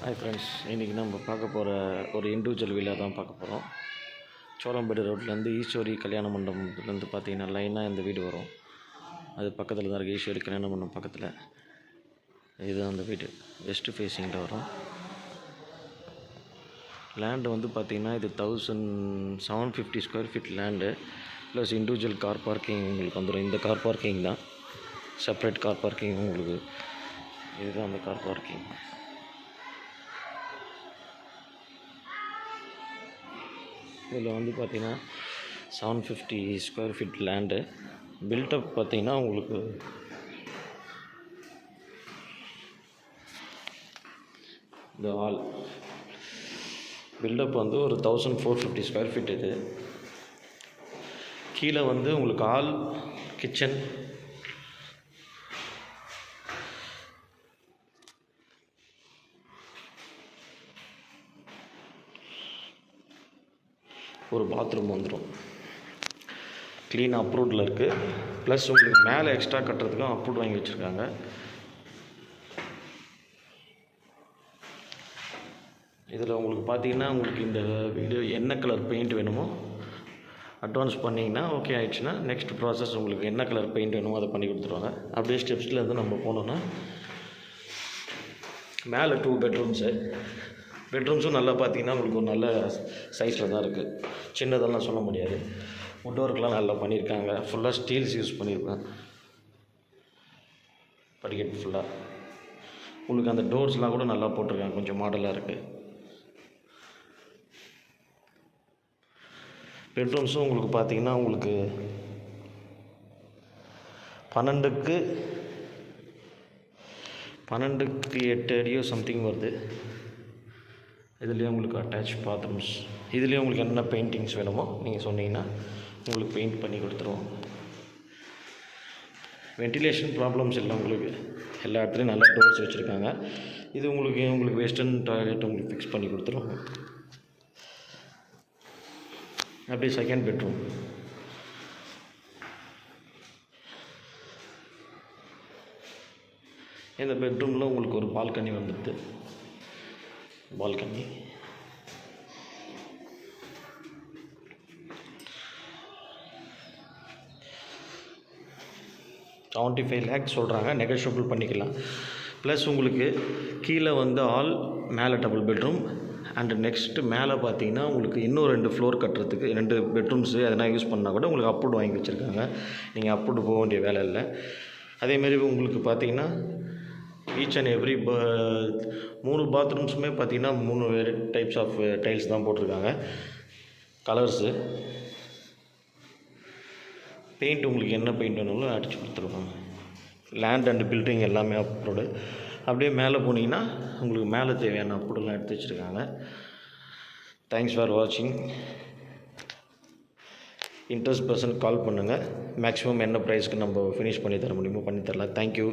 Hi friends, இன்றைக்கி நம்ம பார்க்க போகிற ஒரு இண்டிவிஜுவல் வில்லா தான் பார்க்க போகிறோம். சோளம்பேடு ரோட்லேருந்து ஈஸ்வரி கல்யாண மண்டபத்துலேருந்து பார்த்தீங்கன்னா லைனாக இந்த வீடு வரும். அது பக்கத்தில் தான் இருக்குது. ஈஸ்வரி கல்யாண மண்டபம் பக்கத்தில் இதுதான் அந்த வீடு. வெஸ்ட் ஃபேஸிங்கில் வரும். லேண்டு வந்து பார்த்திங்கன்னா இது 1750 square feet land plus individual car parking உங்களுக்கு வந்துடும். இந்த கார் பார்க்கிங் தான், செப்ரேட் கார் பார்க்கிங் உங்களுக்கு. இதுதான் அந்த கார் பார்க்கிங். இதில் வந்து பார்த்திங்கன்னா 750 ஸ்கொயர் ஃபீட் லேண்டு. பில்டப் பார்த்திங்கன்னா உங்களுக்கு இந்த ஹால் பில்டப் வந்து ஒரு 1450 ஸ்கொயர் ஃபீட். இது கீழே வந்து உங்களுக்கு ஹால், கிச்சன், ஒரு பாத்ரூம் வந்துடும். க்ளீன் அப்ரூவ்டில் இருக்குது. ப்ளஸ் உங்களுக்கு மேலே எக்ஸ்ட்ரா கட்டுறதுக்கும் அப்ரூவ் வாங்கி வச்சுருக்காங்க. இதில் உங்களுக்கு பார்த்தீங்கன்னா உங்களுக்கு இந்த வீடு என்ன கலர் பெயிண்ட் வேணுமோ அட்வான்ஸ் பண்ணிங்கன்னா ஓகே ஆகிடுச்சுன்னா நெக்ஸ்ட் ப்ராசஸ் உங்களுக்கு என்ன கலர் பெயிண்ட் வேணுமோ அதை பண்ணி கொடுத்துருவாங்க. அப்படியே ஸ்டெப்ஸ்லேருந்து நம்ம போனோன்னா மேலே 2 பெட்ரூம்ஸும் நல்லா பார்த்தீங்கன்னா உங்களுக்கு ஒரு நல்ல சைஸில் தான் இருக்குது. சின்னதெல்லாம் சொல்ல முடியாது. வுட் ஒர்க்லாம் நல்லா பண்ணியிருக்காங்க. ஃபுல்லாக ஸ்டீல்ஸ் யூஸ் பண்ணியிருக்கேன். படிக்கட்டு ஃபுல்லாக உங்களுக்கு அந்த டோர்ஸ்லாம் கூட நல்லா போட்டிருக்காங்க. கொஞ்சம் மாடலாக இருக்குது. பெட்ரூம்ஸும் உங்களுக்கு பார்த்தீங்கன்னா உங்களுக்கு 12க்கு 8 அடியோ சம்திங் வருது. இதுலேயும் உங்களுக்கு அட்டாச் பாத்ரூம்ஸ். இதுலேயும் உங்களுக்கு என்ன பெயிண்டிங்ஸ் வேணுமோ நீங்கள் சொன்னீங்கன்னா உங்களுக்கு பெயிண்ட் பண்ணி கொடுத்துருவோம். வென்டிலேஷன் ப்ராப்ளம்ஸ் இல்லை. உங்களுக்கு எல்லா இடத்துலையும் நல்லா டோர்ஸ் வச்சுருக்காங்க. இது உங்களுக்கு வெஸ்டர்ன் டாய்லெட் உங்களுக்கு ஃபிக்ஸ் பண்ணி கொடுத்துருவோம். அப்படியே செகண்ட் பெட்ரூம். இந்த பெட்ரூமில் உங்களுக்கு ஒரு பால்கனி வந்துடுது. பால்கனி 75 லேக்ஸ் சொல்கிறாங்க. நெகோஷியபிள் பண்ணிக்கலாம். ப்ளஸ் உங்களுக்கு கீழே வந்து ஆல், மேலே டபுள் பெட்ரூம் அண்டு நெக்ஸ்ட்டு மேலே பார்த்தீங்கன்னா உங்களுக்கு இன்னும் 2 ஃப்ளோர் கட்டுறதுக்கு 2 பெட்ரூம்ஸு எதனா யூஸ் பண்ணால் கூட உங்களுக்கு அப்ரூவ்ட் வாங்கி வச்சுருக்காங்க. நீங்கள் அப்ரூவ்டு போக வேண்டிய வேலை இல்லை. அதேமாரி உங்களுக்கு பார்த்தீங்கன்னா ஈச் அண்ட் எவ்ரி 3 பாத்ரூம்ஸுமே பார்த்தீங்கன்னா 3 டைப்ஸ் ஆஃப் டைல்ஸ் தான் போட்டிருக்காங்க. கலர்ஸு, பெயிண்ட் உங்களுக்கு என்ன பெயிண்ட் வேணும்னு அடித்து கொடுத்துருவாங்க. லேண்ட் அண்ட் பில்டிங் எல்லாமே அப்ரூவ்டு. அப்படியே மேலே போனீங்கன்னா உங்களுக்கு மேலே தேவையான அப்ரூவ்லாம் எடுத்து வச்சுருக்காங்க. தேங்க்ஸ் ஃபார் வாட்சிங். இன்ட்ரெஸ்ட் பர்சன் கால் பண்ணுங்கள். மேக்ஸிமம் என்ன ப்ரைஸ்க்கு நம்ம ஃபினிஷ் பண்ணி தர முடியுமோ பண்ணி தரலாம். தேங்க்யூ.